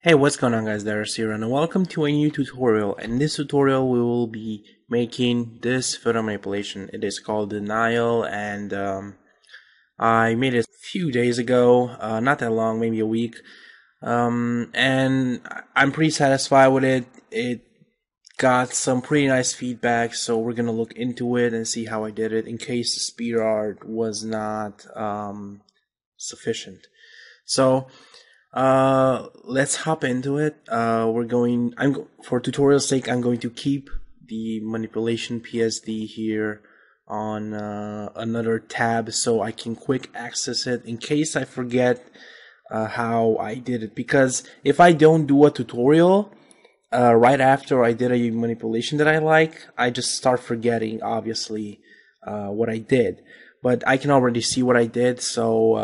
Hey, what's going on guys, there's Siren and welcome to a new tutorial. In this tutorial we will be making this photo manipulation. It is called Denial and I made it a few days ago, not that long, maybe a week. And I'm pretty satisfied with it. It got some pretty nice feedback, so we're gonna look into it and see how I did it in case the speed art was not sufficient. So let's hop into it. For tutorial's sake, I'm going to keep the manipulation PSD here on another tab so I can quick access it in case I forget how I did it. Because if I don't do a tutorial right after I did a manipulation that I like, I just start forgetting, obviously, what I did. But I can already see what I did, so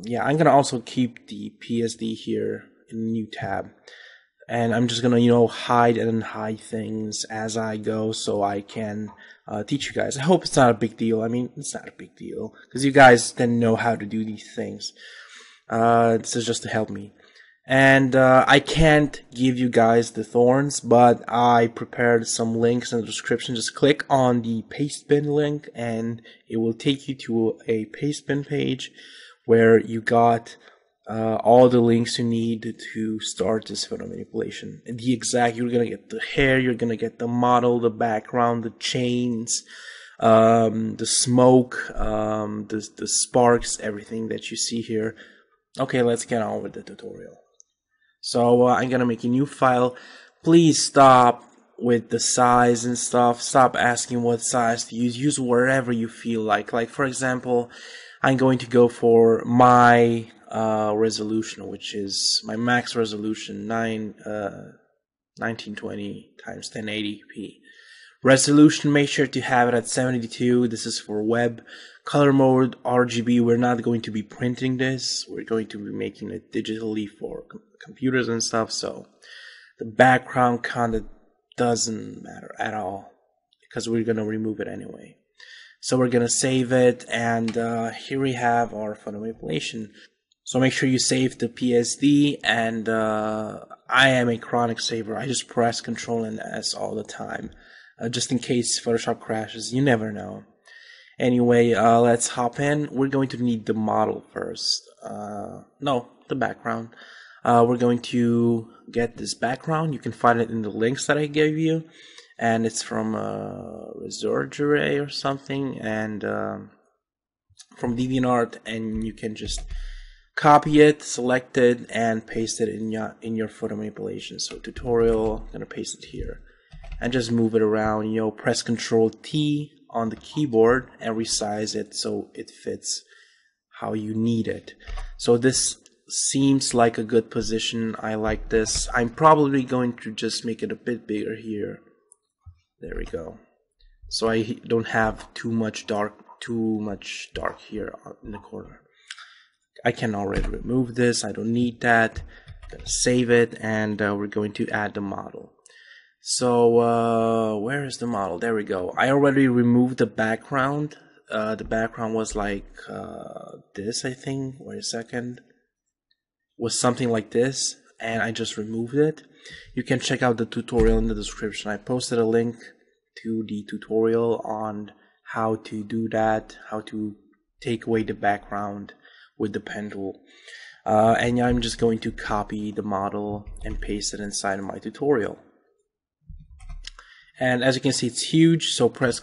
yeah, I'm gonna also keep the PSD here in the new tab, and I'm just gonna hide and unhide things as I go, so I can teach you guys. I hope it's not a big deal. I mean, it's not a big deal because you guys then know how to do these things. This is just to help me. And I can't give you guys the thorns, but I prepared some links in the description. Just click on the paste bin link and it will take you to a paste bin page where you got all the links you need to start this photo manipulation. And you're gonna get the hair, you're gonna get the model, the background, the chains, the smoke, the sparks, everything that you see here. Okay, let's get on with the tutorial. So I'm gonna make a new file. Please stop with the size and stuff. Stop asking what size to use. Use wherever you feel like. Like for example, I'm going to go for my resolution, which is my max resolution, 1920 times 1080p. Resolution, make sure to have it at 72. This is for web. Color mode, RGB. We're not going to be printing this. We're going to be making it digitally for computers and stuff. So the background kind of doesn't matter at all because we're going to remove it anyway. So we're going to save it. And here we have our photo manipulation. So make sure you save the PSD. And I am a chronic saver. I just press Ctrl and S all the time. Just in case Photoshop crashes, you never know. Anyway, let's hop in. We're going to need the model first. No, the background. We're going to get this background. You can find it in the links that I gave you. And it's from Resurgere or something. And from DeviantArt. And you can just copy it, select it, and paste it in your photo manipulation. So tutorial, I'm going to paste it here. And just move it around, press Ctrl T on the keyboard and resize it so it fits how you need it. So this seems like a good position. I like this. I'm probably going to just make it a bit bigger here. There we go. So I don't have too much dark here in the corner. I can already remove this. I don't need that. I'm gonna save it, and we're going to add the model. So where is the model? There we go. I already removed the background. The background was like this, I think. Wait a second. Was something like this, and I just removed it. You can check out the tutorial in the description. I posted a link to the tutorial on how to do that, how to take away the background with the pen tool. And I'm just going to copy the model and paste it inside of my tutorial. And as you can see, it's huge, so press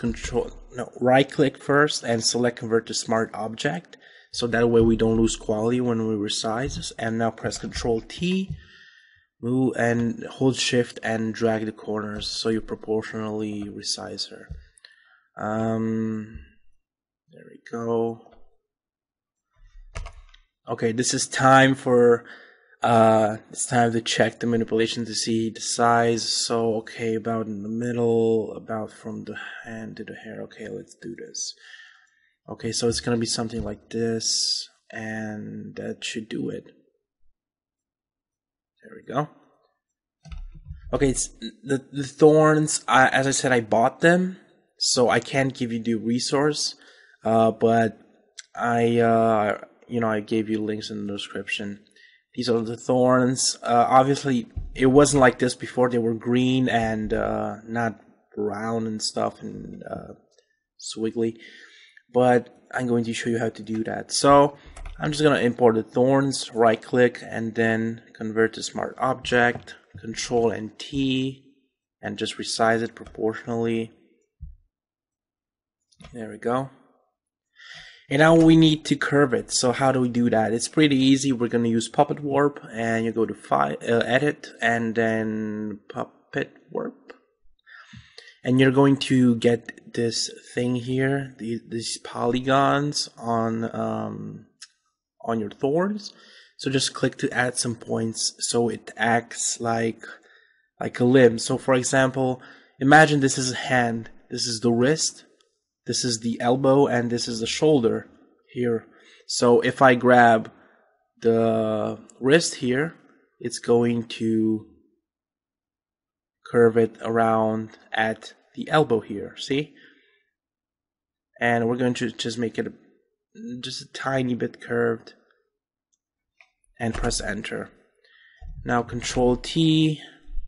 right click first and select convert to smart object. So that way we don't lose quality when we resize. And now press Ctrl T, move and hold shift and drag the corners so you proportionally resize her. There we go. Okay, this is time for it's time to check the manipulation to see the size. So okay, about in the middle, about from the hand to the hair. Okay, let's do this. Okay, so it's gonna be something like this, and that should do it. There we go. Okay, it's the thorns. As I said, I bought them, so I can't give you the resource, but I gave you links in the description. These are the thorns. Obviously, it wasn't like this before. They were green and not brown and stuff and swiggly. But I'm going to show you how to do that. So I'm just going to import the thorns, right click, and then convert to smart object, Control and T, and just resize it proportionally. There we go. And now we need to curve it. So how do we do that? It's pretty easy. We're going to use Puppet Warp, and you go to File, Edit, and then Puppet Warp. And you're going to get this thing here, these polygons on your thorns. So just click to add some points so it acts like a limb. So for example, imagine this is a hand, this is the wrist, this is the elbow, and this is the shoulder here. So if I grab the wrist here, it's going to curve it around at the elbow here, see? And we're going to just make it just a tiny bit curved and press enter. Now Control T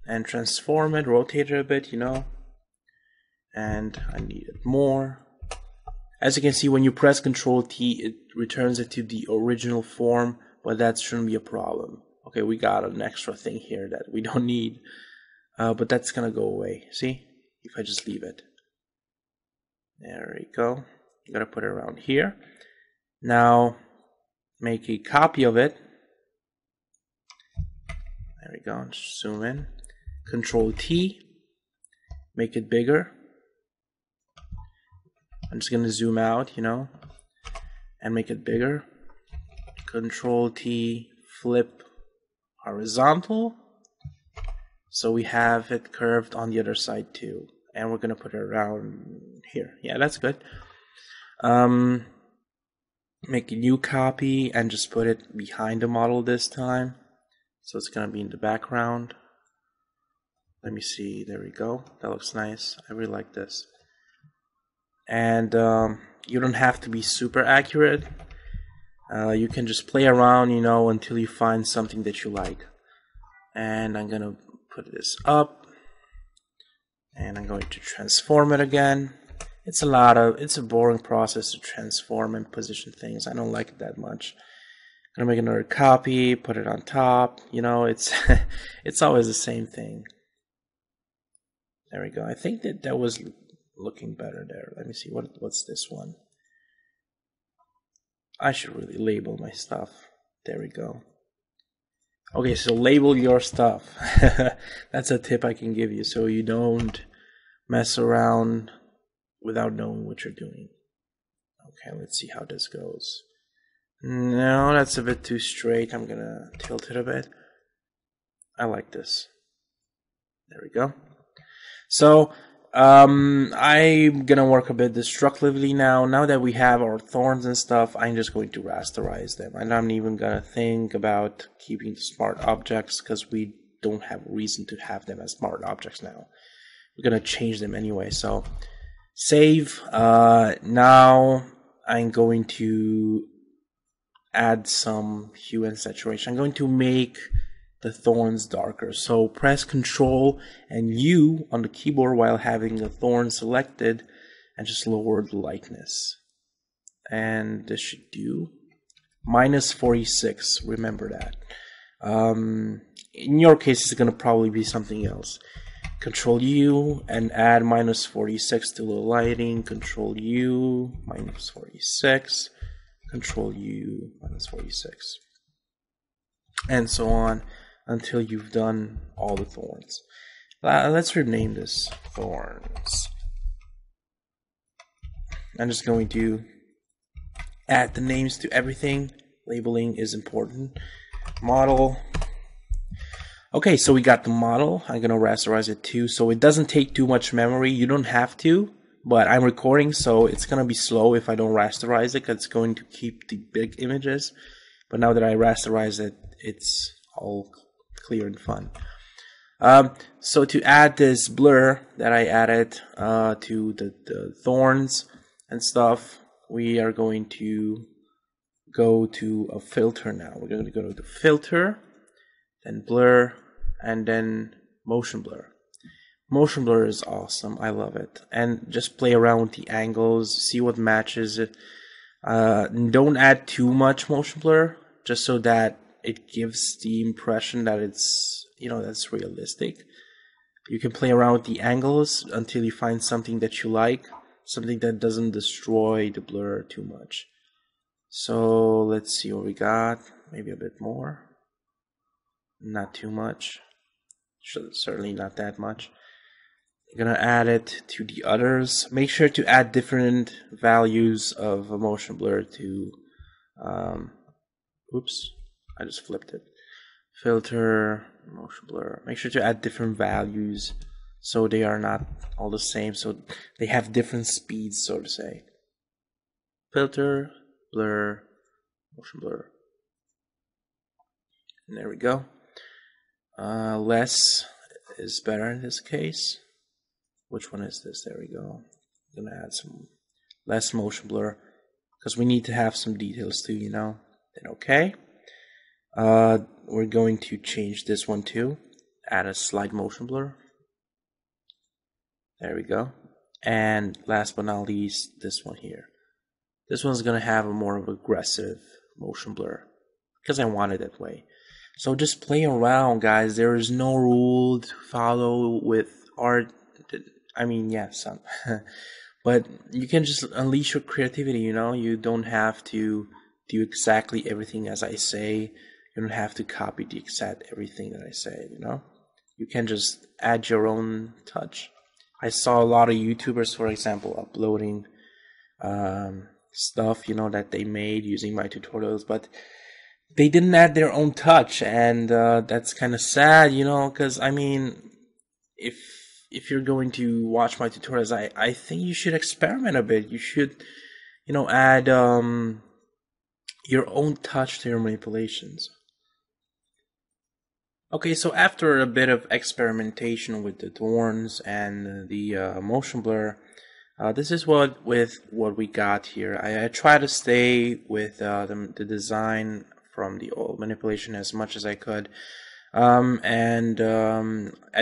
and transform it, rotate it a bit, you know, and I need it more. As you can see, when you press Control T, it returns it to the original form, but that shouldn't be a problem. Okay, we got an extra thing here that we don't need, but that's gonna go away. See, if I just leave it. There we go. I'm gonna put it around here. Now, make a copy of it. There we go. Just zoom in. Control T. Make it bigger. I'm just gonna zoom out, you know, and make it bigger. Control T, flip horizontal. So we have it curved on the other side too. And we're gonna put it around here. Yeah, that's good. Make a new copy and just put it behind the model this time. So it's gonna be in the background. Let me see, there we go. That looks nice. I really like this. And you don't have to be super accurate. You can just play around, you know, until you find something that you like. And I'm gonna put this up, and I'm going to transform it again. It's a boring process to transform and position things. I don't like it that much. I'm gonna make another copy, put it on top. You know, it's it's always the same thing. There we go. I think that was looking better there. Let me see, what's this one? I should really label my stuff. There we go. Okay, so label your stuff. That's a tip I can give you, so you don't mess around without knowing what you're doing. Okay, let's see how this goes. No, that's a bit too straight. I'm gonna tilt it a bit. I like this. There we go. So I'm gonna work a bit destructively now. Now that we have our thorns and stuff, I'm just going to rasterize them. I'm not even gonna think about keeping the smart objects because we don't have a reason to have them as smart objects now. We're gonna change them anyway. So save. Now I'm going to add some hue and saturation. I'm going to make the thorns darker. So press Control and U on the keyboard while having the thorn selected and just lower the lightness. And this should do -46. Remember that. In your case, it's going to probably be something else. Control U and add -46 to the lighting. Control U, -46. Control U, -46. And so on until you've done all the thorns. Let's rename this Thorns. I'm just going to add the names to everything. Labeling is important. Model. Okay, so we got the model. I'm gonna rasterize it too, so it doesn't take too much memory. You don't have to, but I'm recording, so it's gonna be slow if I don't rasterize it, because it's going to keep the big images. But now that I rasterize it, it's all clear and fun. So to add this blur that I added to the thorns and stuff, we are going to go to a filter now. We're going to go to filter, then blur, and then motion blur. Motion blur is awesome. I love it. And just play around with the angles, see what matches it. Don't add too much motion blur, just so that it gives the impression that it's, that's realistic. You can play around with the angles until you find something that you like, something that doesn't destroy the blur too much. So let's see what we got. Maybe a bit more. Not too much. Certainly not that much. I'm gonna add it to the others. Make sure to add different values of motion blur to oops, I just flipped it. Filter, motion blur. Make sure to add different values so they are not all the same, so they have different speeds, so to say. Filter, blur, motion blur. And there we go. Less is better in this case. Which one is this? There we go. I'm gonna add some less motion blur because we need to have some details too, Then okay. We're going to change this one too. Add a slight motion blur. There we go. And last but not least, this one here. This one's gonna have a more of aggressive motion blur because I want it that way. So just play around, guys. There is no rule to follow with art. I mean, yeah, some. But you can just unleash your creativity, You don't have to do exactly everything as I say. You don't have to copy the exact everything that I say, You can just add your own touch. I saw a lot of YouTubers, for example, uploading stuff, that they made using my tutorials, but they didn't add their own touch, and that's kind of sad, because, I mean, if you're going to watch my tutorials, I think you should experiment a bit. You should, add your own touch to your manipulations. Okay, so after a bit of experimentation with the Thorns and the motion blur, this is what we got here. I try to stay with the design from the old manipulation as much as I could. As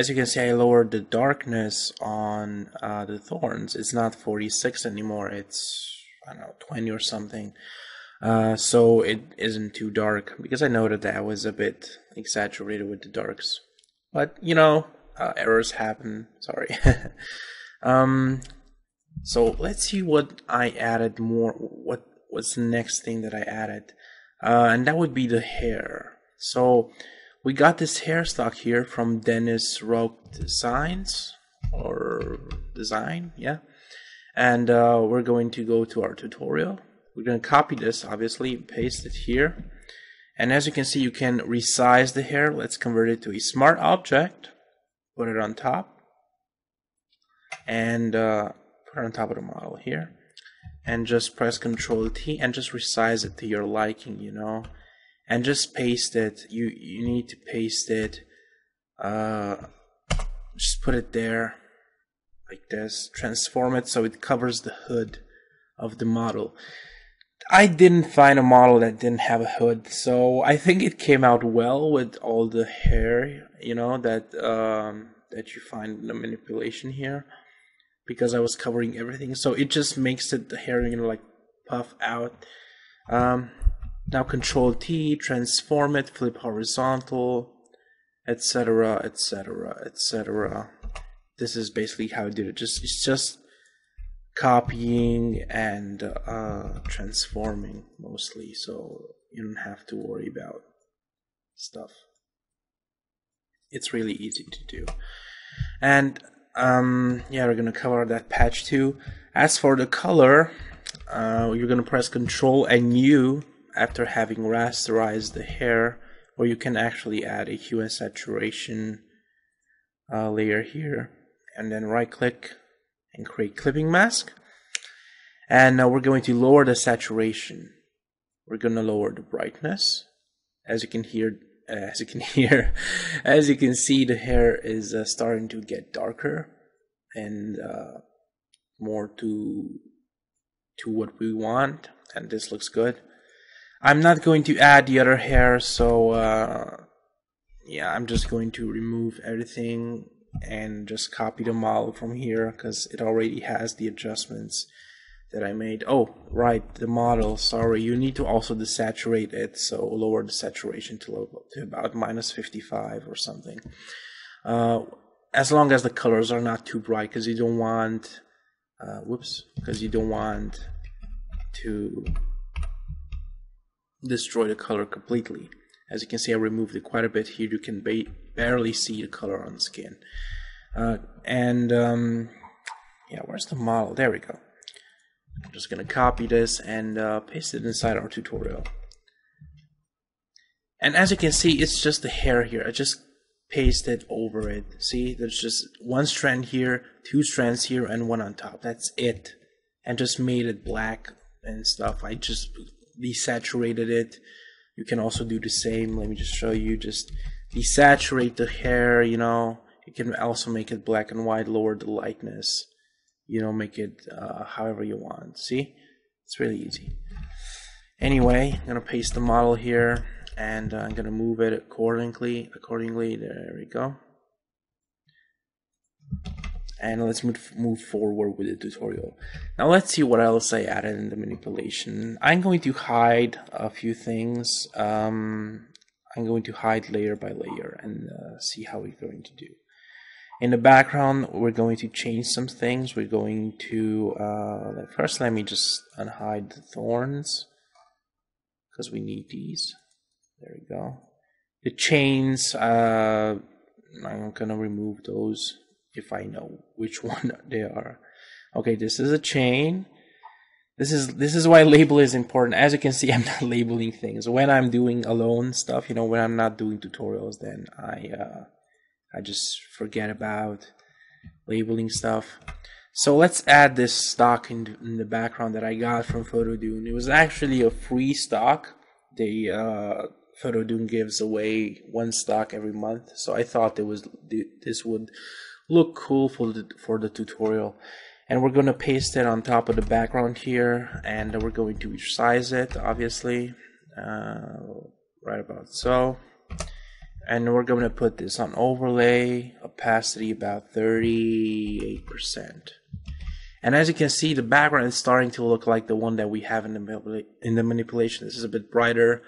you can see, I lowered the darkness on the Thorns. It's not 46 anymore. It's, I don't know, 20 or something. So it isn't too dark because I noted that was a bit exaggerated with the darks. But, errors happen. Sorry. So let's see what I added more. What's the next thing that I added? And that would be the hair. So we got this hair stock here from Dennis Roque Designs, or Design, yeah. And we're going to go to our tutorial. We're going to copy this, obviously, paste it here. And as you can see, you can resize the hair. Let's convert it to a smart object. Put it on top. And put it on top of the model here. And just press Ctrl T and just resize it to your liking, And just paste it. You need to paste it. Just put it there like this. Transform it so it covers the hood of the model. I didn't find a model that didn't have a hood, so I think it came out well with all the hair, that you find in the manipulation here, because I was covering everything. So it just makes the hair, like puff out. Now Control T, transform it, flip horizontal, etc., etc., etc. This is basically how I did it. It's just copying and transforming mostly, so you don't have to worry about stuff. It's really easy to do. And yeah, we're gonna cover that patch too. As for the color, you're gonna press Ctrl and U after having rasterized the hair, or you can actually add a hue and saturation layer here, and then right click and create clipping mask. And now we're going to lower the saturation. We're going to lower the brightness. As you can see, the hair is starting to get darker and more to what we want, and this looks good. I'm not going to add the other hair, so yeah, I'm just going to remove everything and just copy the model from here because it already has the adjustments that I made. Oh, right, the model, sorry, you need to also desaturate it, so lower the saturation to about -55 or something. As long as the colors are not too bright, because you don't want, because you don't want to destroy the color completely. As you can see, I removed it quite a bit here. You can barely see the color on the skin. Yeah, where's the model? There we go. I'm just gonna copy this and paste it inside our tutorial. And as you can see, it's just the hair here. I just pasted over it. See, there's just one strand here, two strands here, and one on top. That's it. And just made it black and stuff. I just desaturated it. You can also do the same. Let me just show you. Just desaturate the hair, you know. You can also make it black and white, lower the lightness. You know, make it however you want. See? It's really easy. Anyway, I'm going to paste the model here. And I'm going to move it accordingly. There we go. And let's move forward with the tutorial. Now let's see what else I added in the manipulation. I'm going to hide a few things. I'm going to hide layer by layer and see how we're going to do. In the background, we're going to change some things. We're going to, first let me just unhide the thorns, because we need these. There we go. The chains, I'm going to remove those if I know which one they are. Okay, this is a chain. This is why label is important. As you can see, I'm not labeling things. When I'm doing alone stuff, you know, when I'm not doing tutorials, then I just forget about labeling stuff. So let's add this stock in the background that I got from PhotoDune. It was actually a free stock. They PhotoDune gives away one stock every month, so I thought this would look cool for the tutorial. And we're going to paste it on top of the background here, and we're going to resize it, obviously, right about so. And we're going to put this on overlay, opacity about 38%. And as you can see, the background is starting to look like the one that we have in the manipulation. This is a bit brighter.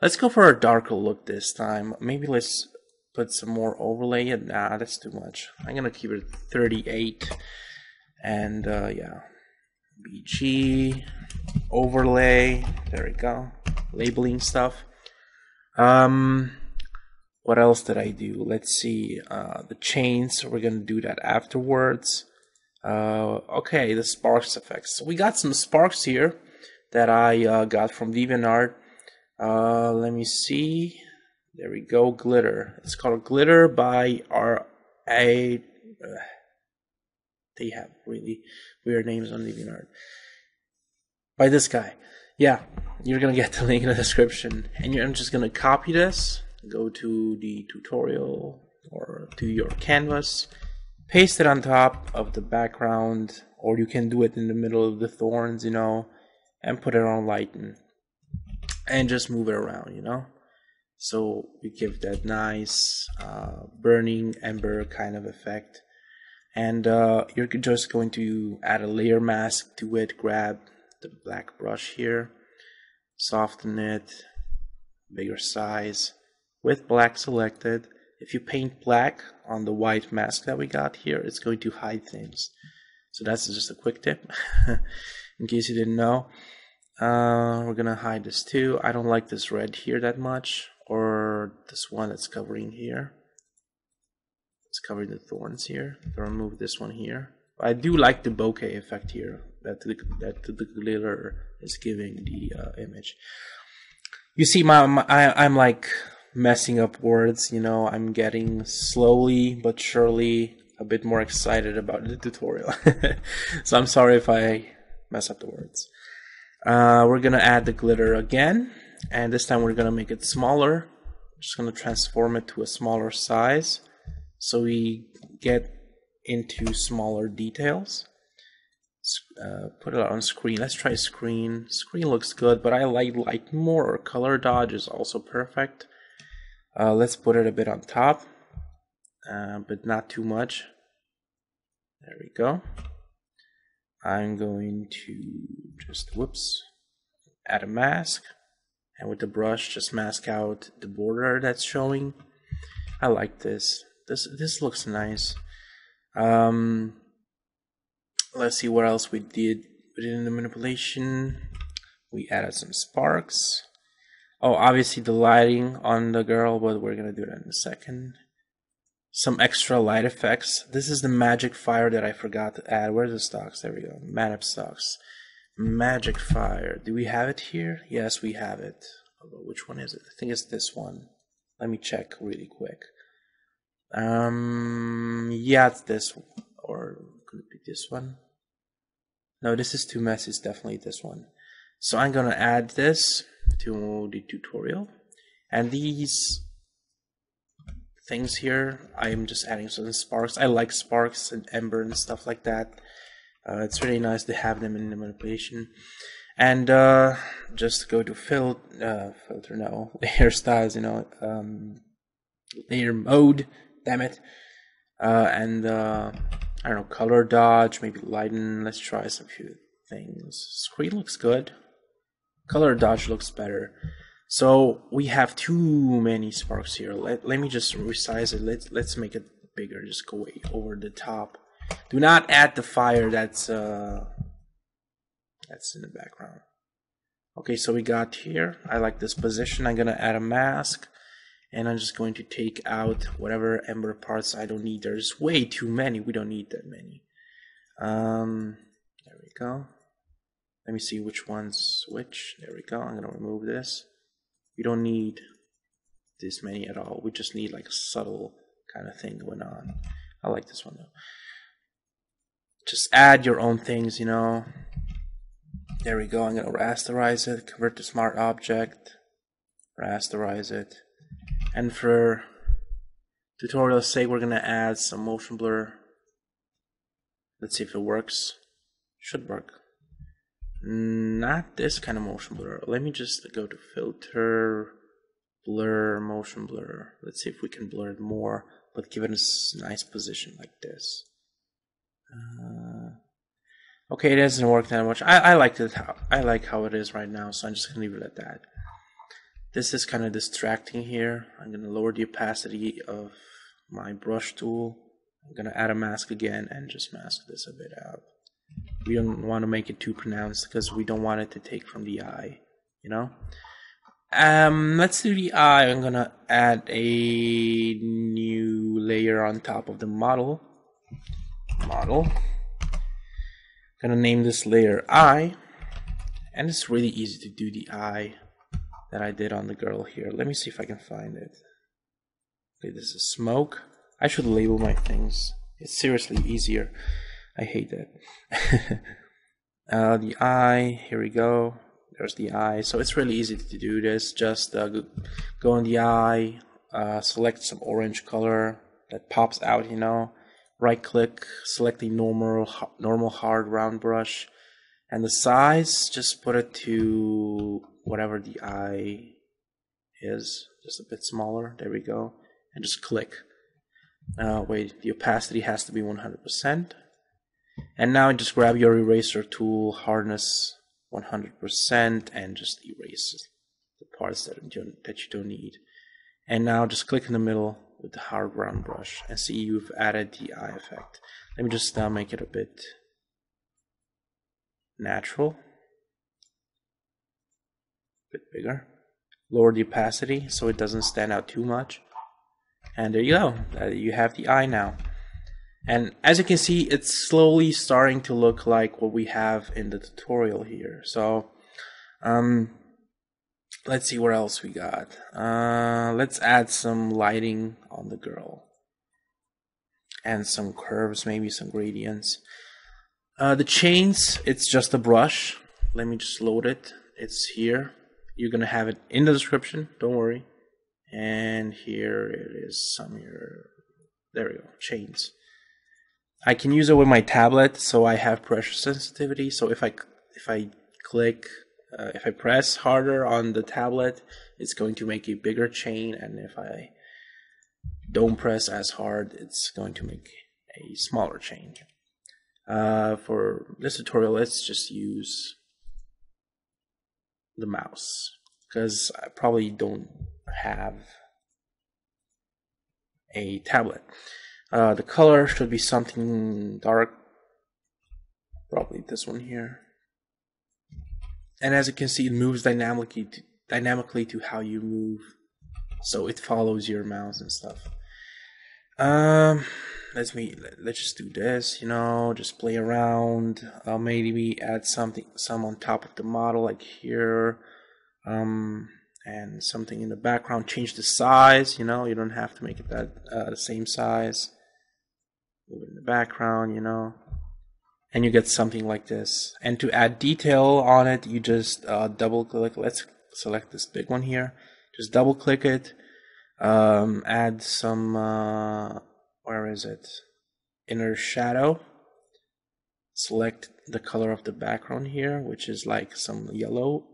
Let's go for a darker look this time. Maybe let's put some more overlay. Nah, that's too much. I'm gonna keep it 38. And yeah, BG overlay. There we go. Labeling stuff. What else did I do? Let's see. The chains. We're gonna do that afterwards. Okay, the sparks effects. So we got some sparks here that I got from DeviantArt. Let me see. There we go. Glitter. It's called Glitter by they have really weird names on DeviantArt. By this guy. Yeah, you're gonna get the link in the description. And I'm just gonna copy this, go to the tutorial or to your canvas, paste it on top of the background, or you can do it in the middle of the thorns, you know, and put it on lighten. And just move it around, you know. So we give that nice burning ember kind of effect. And you're just going to add a layer mask to it. Grab the black brush here, soften it, bigger size, with black selected. If you paint black on the white mask that we got here, it's going to hide things. So that's just a quick tip, in case you didn't know. We're gonna hide this too. I don't like this red here that much, or this one that's covering here. It's covering the thorns here. I'll remove this one here. I do like the bokeh effect here that the glitter is giving the image. You see, I'm like messing up words. You know, I'm getting slowly but surely a bit more excited about the tutorial. So I'm sorry if I mess up the words. We're gonna add the glitter again, and this time we're gonna make it smaller. Just gonna transform it to a smaller size so we get into smaller details. put it on screen. Let's try screen. Screen looks good, but I like light more. Color dodge is also perfect. Let's put it a bit on top, but not too much. There we go. I'm going to just, whoops, add a mask. And with the brush, just mask out the border that's showing. I like this. This looks nice. Let's see what else we did within the manipulation. We added some sparks. Oh, obviously the lighting on the girl, but we're gonna do that in a second. Some extra light effects. This is the magic fire that I forgot to add. Where's the stocks? There we go. Manip stocks. Magic fire. Do we have it here? Yes, we have it. Although, which one is it? I think it's this one. Let me check really quick. Yeah, it's this one. Or could it be this one? No, this is too messy. It's definitely this one. So I'm gonna add this to the tutorial. And these things here, I'm just adding some sparks. I like sparks and ember and stuff like that. It's really nice to have them in the manipulation. And just go to filter, no, layer styles, you know, layer mode, damn it. And I don't know, color dodge, maybe lighten. Let's try some few things. Screen looks good. Color dodge looks better. So we have too many sparks here. Let me just resize it. Let's make it bigger. Just go way over the top. Do not add the fire that's in the background. Okay, so we got here. I like this position. I'm gonna add a mask, and I'm just going to take out whatever ember parts I don't need. There's way too many. We don't need that many. There we go. Let me see which one's which. There we go. I'm gonna remove this. We don't need this many at all. We just need like a subtle kind of thing going on. I like this one though. Just add your own things, you know. There we go. I'm gonna rasterize it, convert to smart object, rasterize it, and for tutorial's sake, we're gonna add some motion blur. Let's see if it works. Should work. Not this kind of motion blur. Let me just go to filter, blur, motion blur. Let's see if we can blur it more, but give it a nice position like this. Okay, it doesn't work that much. I like it. I like how it is right now, so I'm just gonna leave it at that. This is kind of distracting here. I'm gonna lower the opacity of my brush tool. I'm gonna add a mask again and just mask this a bit out. We don't want to make it too pronounced because we don't want it to take from the eye, you know. Let's do the eye. I'm gonna add a new layer on top of the model. Gonna name this layer eye, and it's really easy to do the eye that I did on the girl here. Let me see if I can find it. Okay, this is smoke. I should label my things. It's seriously easier. I hate that. The eye, here we go. There's the eye. So it's really easy to do this. Just go on the eye, select some orange color that pops out, you know. Right click, select the normal hard round brush, and the size, just put it to whatever the eye is, just a bit smaller. There we go, and just click. Wait, the opacity has to be 100%. And now just grab your eraser tool, hardness 100%, and just erase the parts that you don't need. And now just click in the middle with the hard round brush and see you've added the eye effect. Let me just make it a bit natural, a bit bigger. Lower the opacity so it doesn't stand out too much. And there you go. You have the eye now. And as you can see, it's slowly starting to look like what we have in the tutorial here. So, let's see what else we got. Let's add some lighting on the girl. And some curves, maybe some gradients. The chains, it's just a brush. Let me just load it. It's here. You're gonna have it in the description, don't worry. And here it is, some here. There we go, chains. I can use it with my tablet, so I have pressure sensitivity. So if I click, if I press harder on the tablet, it's going to make a bigger chain, and if I don't press as hard, it's going to make a smaller chain. For this tutorial, let's just use the mouse, because I probably don't have a tablet. The color should be something dark, probably this one here. And as you can see, it moves dynamically to how you move, so it follows your mouse and stuff. Let's just do this, just play around. Maybe add some on top of the model, like here, and something in the background. Change the size, you don't have to make it that the same size. Move it in the background, and you get something like this. And to add detail on it, you just double click. Let's select this big one here. Just double click it. Add some where is it? Inner shadow. Select the color of the background here, which is like some yellow,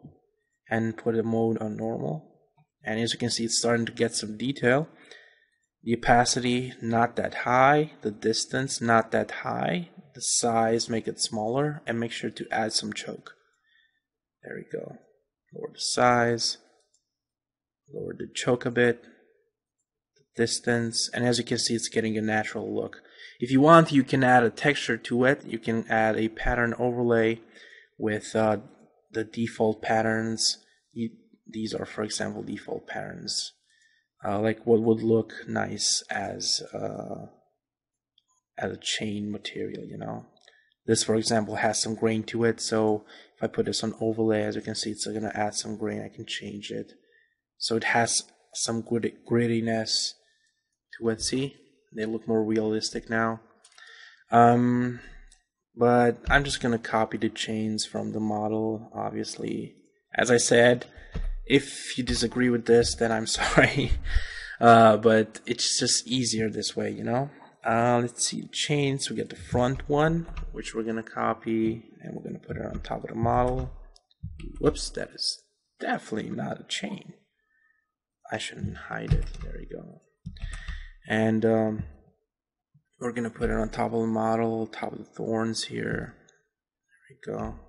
and put a mode on normal. And as you can see, it's starting to get some detail. The opacity not that high, the distance not that high, the size make it smaller, and make sure to add some choke. There we go. Lower the size, lower the choke a bit, the distance, and as you can see, it's getting a natural look. If you want, you can add a texture to it. You can add a pattern overlay with the default patterns. These are, for example, default patterns. Like what would look nice as a chain material, This, for example, has some grain to it, so if I put this on overlay, as you can see, it's going to add some grain. I can change it. So it has some grittiness to it, see? They look more realistic now. But I'm just going to copy the chains from the model, obviously. As I said, if you disagree with this, then I'm sorry. But it's just easier this way, Let's see the chains. We get the front one, which we're going to copy, and we're going to put it on top of the model. Whoops, that is definitely not a chain. I shouldn't hide it. There we go. And we're going to put it on top of the model, top of the thorns here. There we go.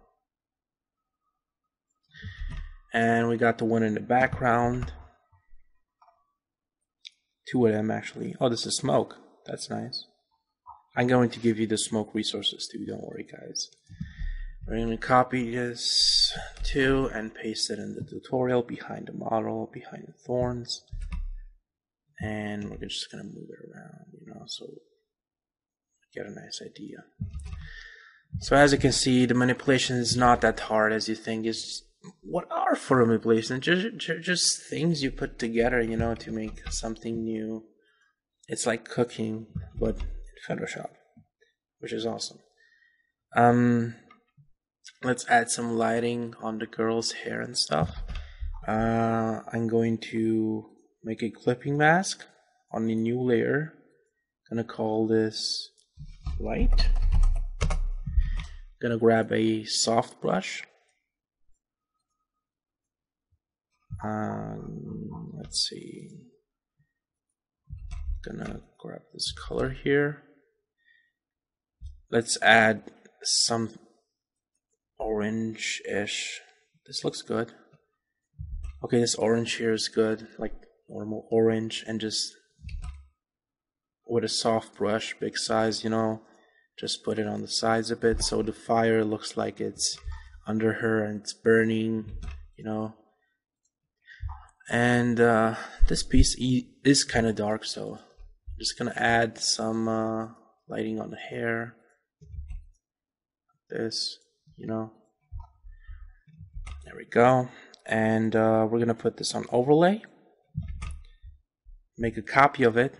And we got the one in the background. Two of them, actually. Oh, this is smoke. That's nice. I'm going to give you the smoke resources too. Don't worry, guys. We're going to copy this too and paste it in the tutorial behind the model, behind the thorns. And we're just going to move it around, so get a nice idea. So as you can see, the manipulation is not that hard as you think. It's what are photo manipulations? Just things you put together, to make something new. It's like cooking, but in Photoshop, which is awesome. Let's add some lighting on the girl's hair and stuff. I'm going to make a clipping mask on a new layer. Gonna call this light. Gonna grab a soft brush. Let's see. Gonna grab this color here. Let's add some orange-ish. This looks good. Okay, this orange here is good, like normal orange, and just with a soft brush, big size, just put it on the sides a bit so the fire looks like it's under her and it's burning, And this piece is kind of dark, so I'm just gonna add some lighting on the hair. This, There we go. And we're gonna put this on overlay. Make a copy of it.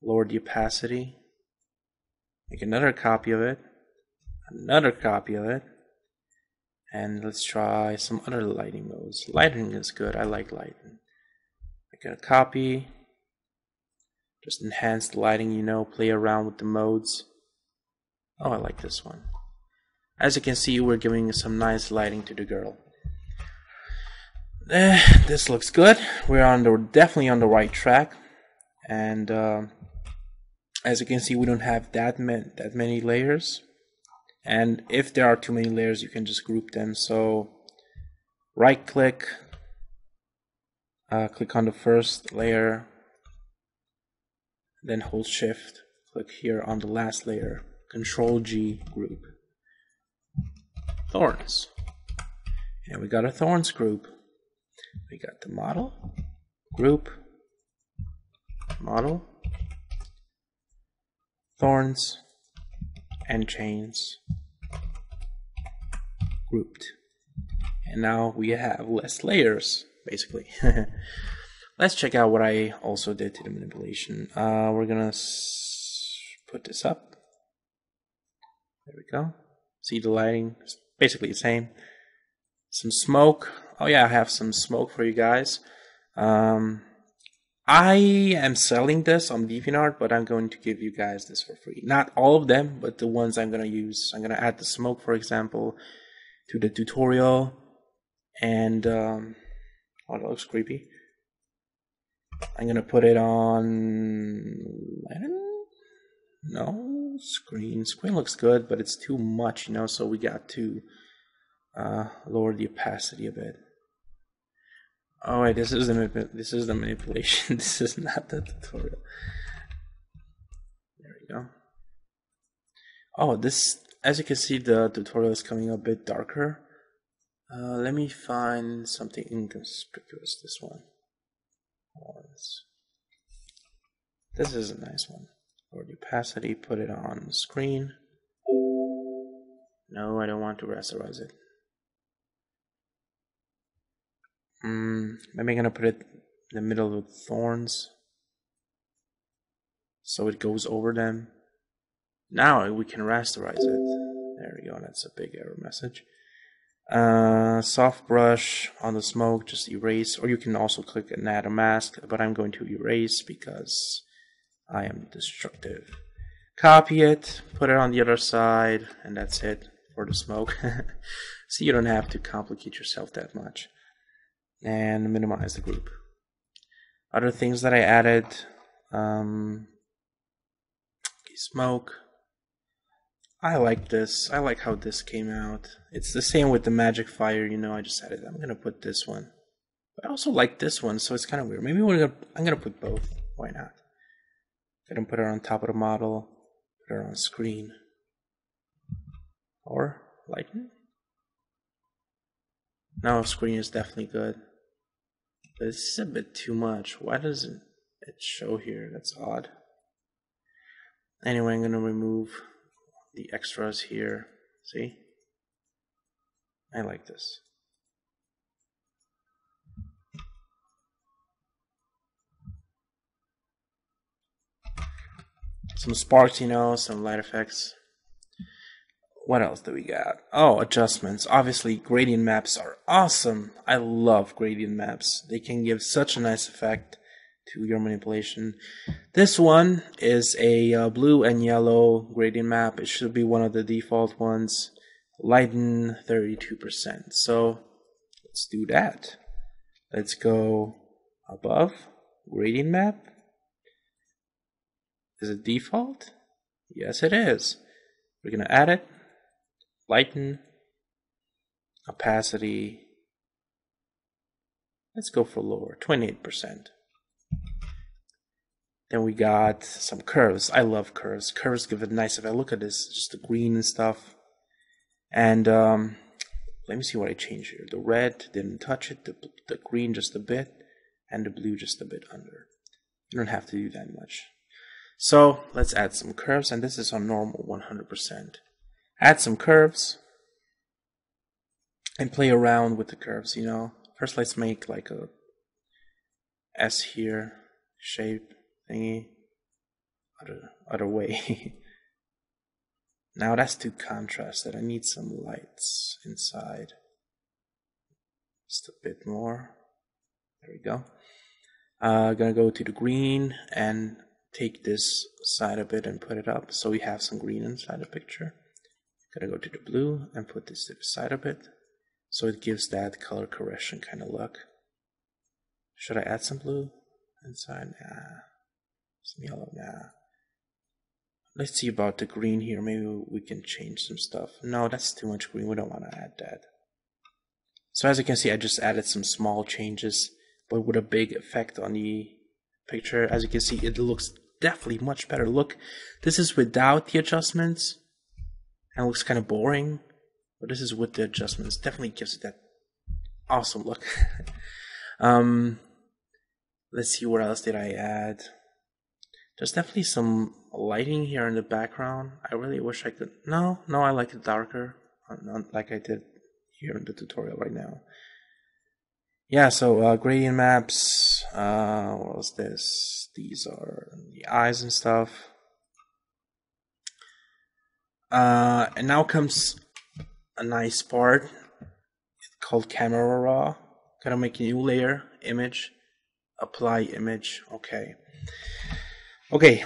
Lower the opacity. Make another copy of it. Another copy of it. And let's try some other lighting modes. Lighting is good. I like lighting. Make a copy. Just enhance the lighting, you know, play around with the modes. Oh, I like this one. As you can see, we're giving some nice lighting to the girl. This looks good. We're definitely on the right track. And as you can see, we don't have that many layers. And if there are too many layers, you can just group them. So right click, click on the first layer, then hold shift, click here on the last layer, Control G, group. Thorns. And we got a Thorns group. We got the model, group, model, Thorns, and chains, grouped. And now we have less layers, basically. Let's check out what I also did to the manipulation. We're gonna put this up. There we go. See the lighting? It's basically the same. Some smoke. Oh yeah, I have some smoke for you guys. I am selling this on DeviantArt, but I'm going to give you guys this for free. Not all of them, but the ones I'm going to use. I'm going to add the smoke, for example, to the tutorial. And, oh, that looks creepy. I'm going to put it on, I don't know, screen. Screen looks good, but it's too much, you know, so we got to lower the opacity a bit. Oh wait, this is the manipulation. This is not the tutorial. There we go. Oh, this, as you can see, the tutorial is coming a bit darker. Let me find something inconspicuous. This one. This is a nice one. Lower the opacity, put it on the screen. No, I don't want to rasterize it. Maybe I'm gonna put it in the middle of the Thorns so it goes over them. Now we can rasterize it. There we go, that's a big error message. Soft brush on the smoke, just erase, or you can also click and add a mask, but I'm going to erase because I am destructive. Copy it, put it on the other side, and that's it for the smoke. So you don't have to complicate yourself that much. And minimize the group. Other things that I added, smoke. I like this. I like how this came out. It's the same with the magic fire, you know, I just added. I'm gonna put this one. But I also like this one, so it's kind of weird. Maybe I'm gonna put both. Why not? Gonna put it on top of the model, put it on screen. Or lighten. No, screen is definitely good. This is a bit too much. Why doesn't it show here? That's odd. Anyway, I'm gonna remove the extras here. See? I like this. Some sparks, you know, some light effects. What else do we got? Oh, adjustments. Obviously, gradient maps are awesome. I love gradient maps. They can give such a nice effect to your manipulation. This one is a blue and yellow gradient map. It should be one of the default ones. Lighten 32%. So let's do that. Let's go above. Gradient map. Is it default? Yes, it is. We're going to add it. Lighten, opacity, let's go for lower, 28%. Then we got some curves. I love curves. Curves give it nice effect. Look at this, just the green and stuff. And let me see what I changed here. The red didn't touch it, the green just a bit, and the blue just a bit under. You don't have to do that much. So let's add some curves, and this is on normal 100%. Add some curves and play around with the curves, you know. First, let's make like a S here shape thingy. Other way. Now that's too contrasted. I need some lights inside. Just a bit more. There we go. Gonna go to the green and take this side of it and put it up so we have some green inside the picture. Gotta go to the blue and put this to the side of it so it gives that color correction kind of look. Should I add some blue inside? Nah. Some yellow? Nah. Let's see about the green here. Maybe we can change some stuff. No, that's too much green. We don't want to add that. So as you can see, I just added some small changes, but with a big effect on the picture. As you can see, it looks definitely much better. Look, this is without the adjustments, and it looks kind of boring, but this is with the adjustments. Definitely gives it that awesome look. Let's see, what else did I add? There's definitely some lighting here in the background. I really wish I could. No, I like it darker, not like I did here in the tutorial right now. Yeah, so gradient maps. What was this? These are the eyes and stuff. And now comes a nice part. It's called camera raw. Gotta make a new layer, image, apply image. Okay,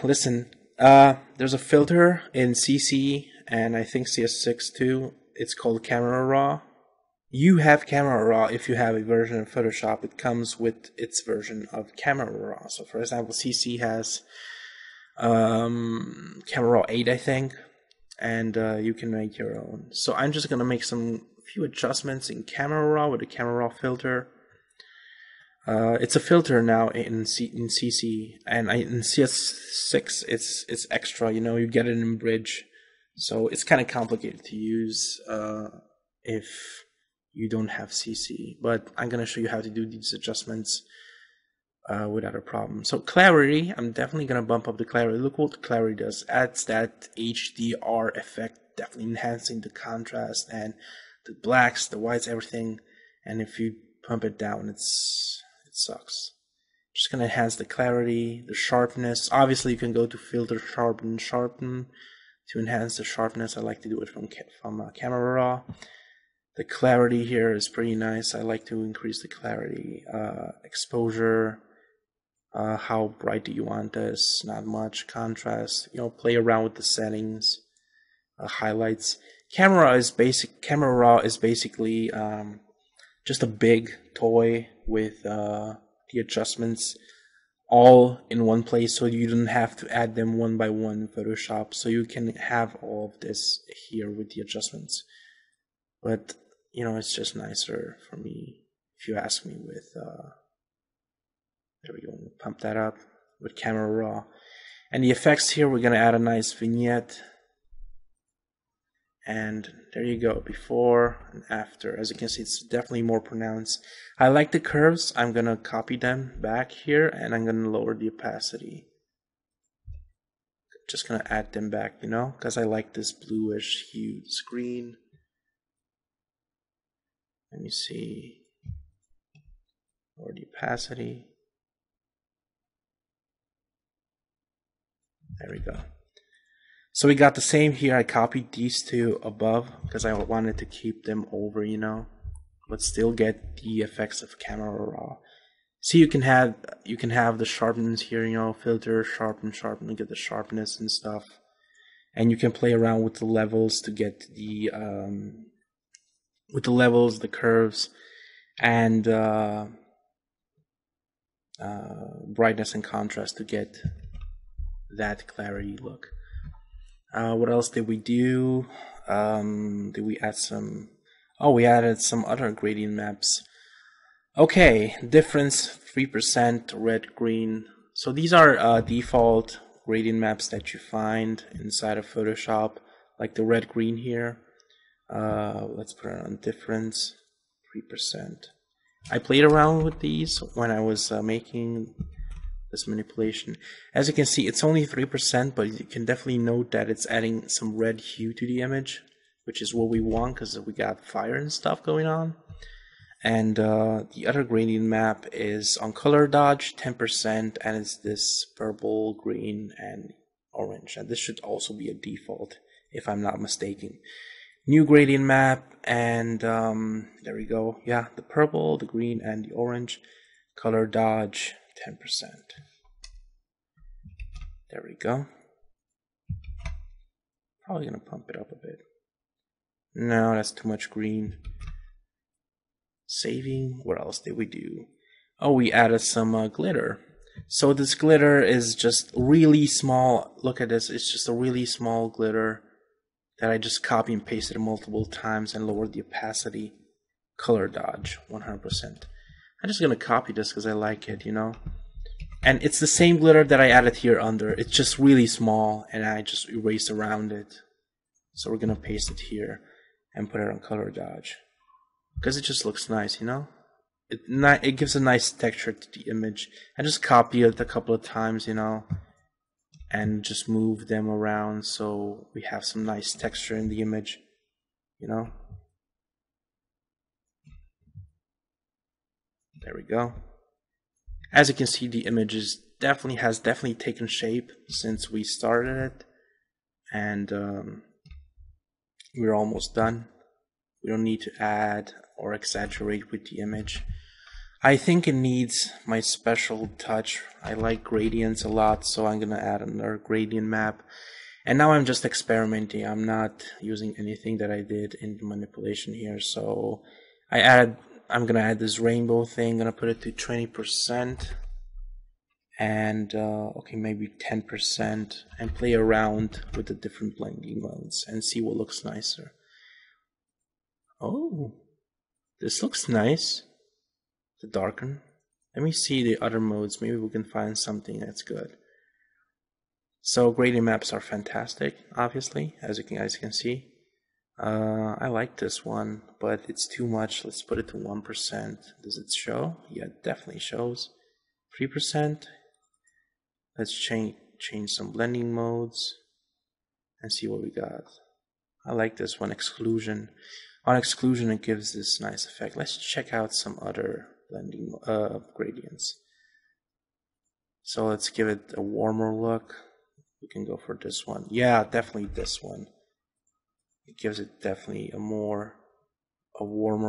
listen. There's a filter in CC and I think CS6 too. It's called camera raw. You have camera raw if you have a version of Photoshop. It comes with its version of camera raw. So for example, CC has camera raw 8, I think, and you can make your own. So I'm just gonna make few adjustments in camera raw with the camera raw filter. It's a filter now in CC, and in CS6 it's extra. You get it in Bridge, so it's kind of complicated to use if you don't have CC. But I'm gonna show you how to do these adjustments without a problem. So clarity, I'm definitely gonna bump up the clarity. Look what the clarity does. Adds that HDR effect, definitely enhancing the contrast and the blacks, the whites, everything. And if you pump it down, it sucks. Just gonna enhance the clarity, the sharpness. Obviously, you can go to filter, sharpen to enhance the sharpness. I like to do it from camera raw. The clarity here is pretty nice. I like to increase the clarity, exposure. How bright do you want this? Not much. Contrast. Play around with the settings, highlights. Camera raw is basically just a big toy with the adjustments all in one place, so you don't have to add them one by one in Photoshop. So you can have all of this here with the adjustments. But it's just nicer for me, if you ask me. With there we go. We'll pump that up with camera raw, and the effects here. We're gonna add a nice vignette. And there you go, before and after. As you can see, it's definitely more pronounced. I like the curves. I'm gonna copy them back here, and I'm gonna lower the opacity. Just gonna add them back, because I like this bluish hue screen. Let me see. Lower the opacity. There we go. So we got the same here. I copied these two above because I wanted to keep them over, but still get the effects of camera raw. See, you can have the sharpness here, filter, sharpen, and get the sharpness and stuff. And you can play around with the levels to get the the curves, and brightness and contrast to get that clarity look. What else did we do? Did we add some? Oh, we added some other gradient maps. Okay, difference 3%, red, green. So these are default gradient maps that you find inside of Photoshop, like the red, green here. Let's put it on difference 3%. I played around with these when I was making this manipulation. As you can see, it's only 3%, but you can definitely note that it's adding some red hue to the image, which is what we want because we got fire and stuff going on. And the other gradient map is on color dodge 10%, and it's this purple, green, and orange. And this should also be a default, if I'm not mistaken. New gradient map, and there we go. Yeah, the purple, the green, and the orange. Color dodge 10%. There we go. Probably gonna pump it up a bit. No, that's too much green. Saving. What else did we do? Oh, we added some glitter. So this glitter is just really small. Look at this. It's just a really small glitter that I just copy and pasted multiple times and lowered the opacity. Color dodge, 100%. I'm just gonna copy this because I like it, you know. And it's the same glitter that I added here under. It's just really small, and I just erased around it. So we're gonna paste it here and put it on color dodge because it just looks nice, you know. It gives a nice texture to the image. I just copy it a couple of times, you know, and just move them around so we have some nice texture in the image, you know. There we go. As you can see, the image has definitely taken shape since we started it, and we're almost done. We don't need to add or exaggerate with the image. I think it needs my special touch. I like gradients a lot, so I'm gonna add another gradient map. And now I'm just experimenting. I'm not using anything that I did in the manipulation here. So I'm gonna add this rainbow thing. I'm gonna put it to 20%, and okay, maybe 10%, and play around with the different blending modes and see what looks nicer. Oh, this looks nice. The darken. Let me see the other modes. Maybe we can find something that's good. So gradient maps are fantastic, obviously, as you can see. I like this one, but it's too much. Let's put it to 1%. Does it show? Yeah, it definitely shows. 3%. Let's change some blending modes and see what we got. I like this one, exclusion. On exclusion, it gives this nice effect. Let's check out some other blending gradients. So let's give it a warmer look. We can go for this one. Yeah, definitely this one. It gives it definitely a warmer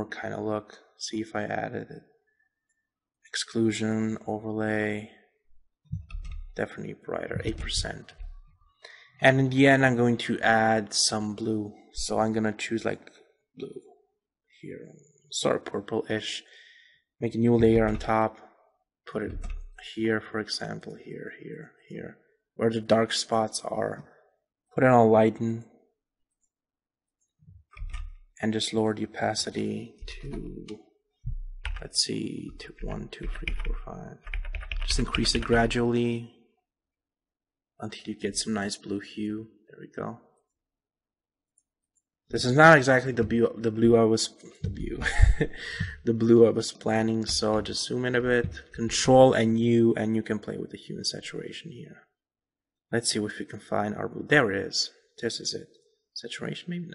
kind of look. See if I added it. Exclusion, overlay, definitely brighter, 8%. And in the end, I'm going to add some blue. So I'm gonna choose like blue here, sort of purple-ish. Make a new layer on top. Put it here, for example, here, where the dark spots are. Put it on lighten, and just lower the opacity to, let's see, to 1, 2, 3, 4, 5. Just increase it gradually until you get some nice blue hue. There we go. This is not exactly the blue I was planning, so just zoom in a bit, Control and U, and you can play with the hue and saturation here. Let's see if we can find our blue. There it is. This is it. Saturation, maybe?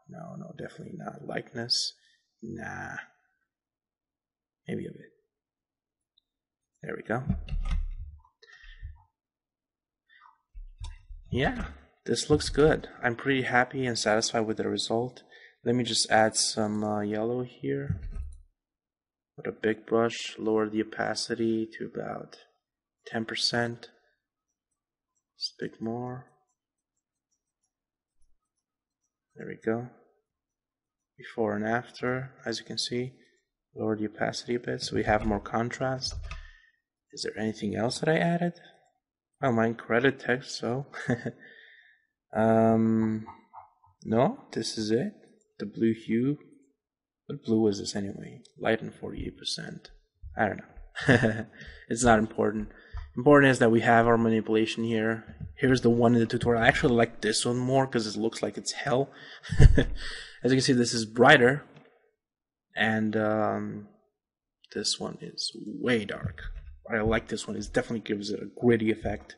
No, definitely not. Lightness? Nah. Maybe a bit. There we go. Yeah, this looks good. I'm pretty happy and satisfied with the result. Let me just add some yellow here with a big brush. Lower the opacity to about 10%. Just a bit more. There we go. Before and after, as you can see. Lower the opacity a bit so we have more contrast. Is there anything else that I added? Oh, my credit text, so. No, this is it. The blue hue. What blue is this anyway? Lighten 48%. I don't know. It's not important. Important is that we have our manipulation here. Here's the one in the tutorial. I actually like this one more because it looks like it's hell. As you can see, this is brighter. And this one is way dark. I like this one. It definitely gives it a gritty effect.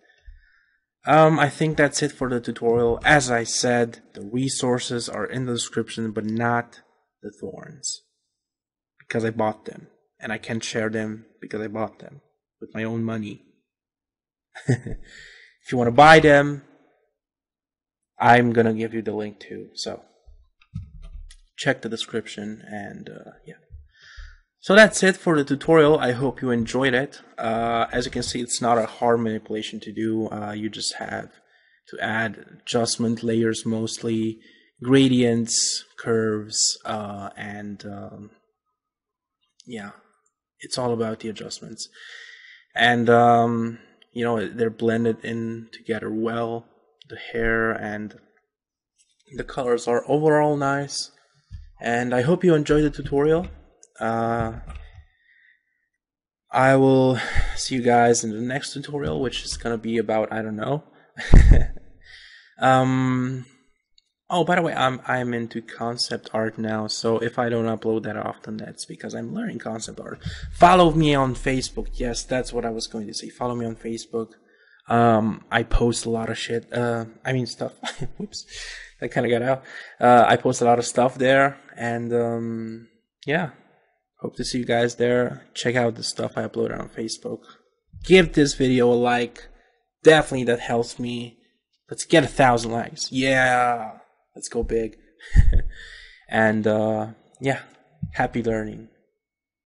I think that's it for the tutorial. As I said, the resources are in the description, but not the thorns, because I bought them, and I can't share them because I bought them with my own money. If you want to buy them, I'm gonna give you the link too. So check the description, and yeah. So that's it for the tutorial. I hope you enjoyed it. As you can see, it's not a hard manipulation to do. You just have to add adjustment layers, mostly gradients, curves, and yeah, it's all about the adjustments. And you know, they're blended in together well. The hair and the colors are overall nice. And I hope you enjoyed the tutorial. I will see you guys in the next tutorial, which is gonna be about, I don't know. Oh, by the way, I'm into concept art now, so if I don't upload that often, that's because I'm learning concept art. Follow me on Facebook. Yes, that's what I was going to say. Follow me on Facebook. I post a lot of shit. I mean stuff. Whoops, that kind of got out. I post a lot of stuff there, and yeah, hope to see you guys there. Check out the stuff I uploaded on Facebook. Give this video a like. Definitely, that helps me. Let's get 1,000 likes. Yeah, let's go big. And yeah, happy learning.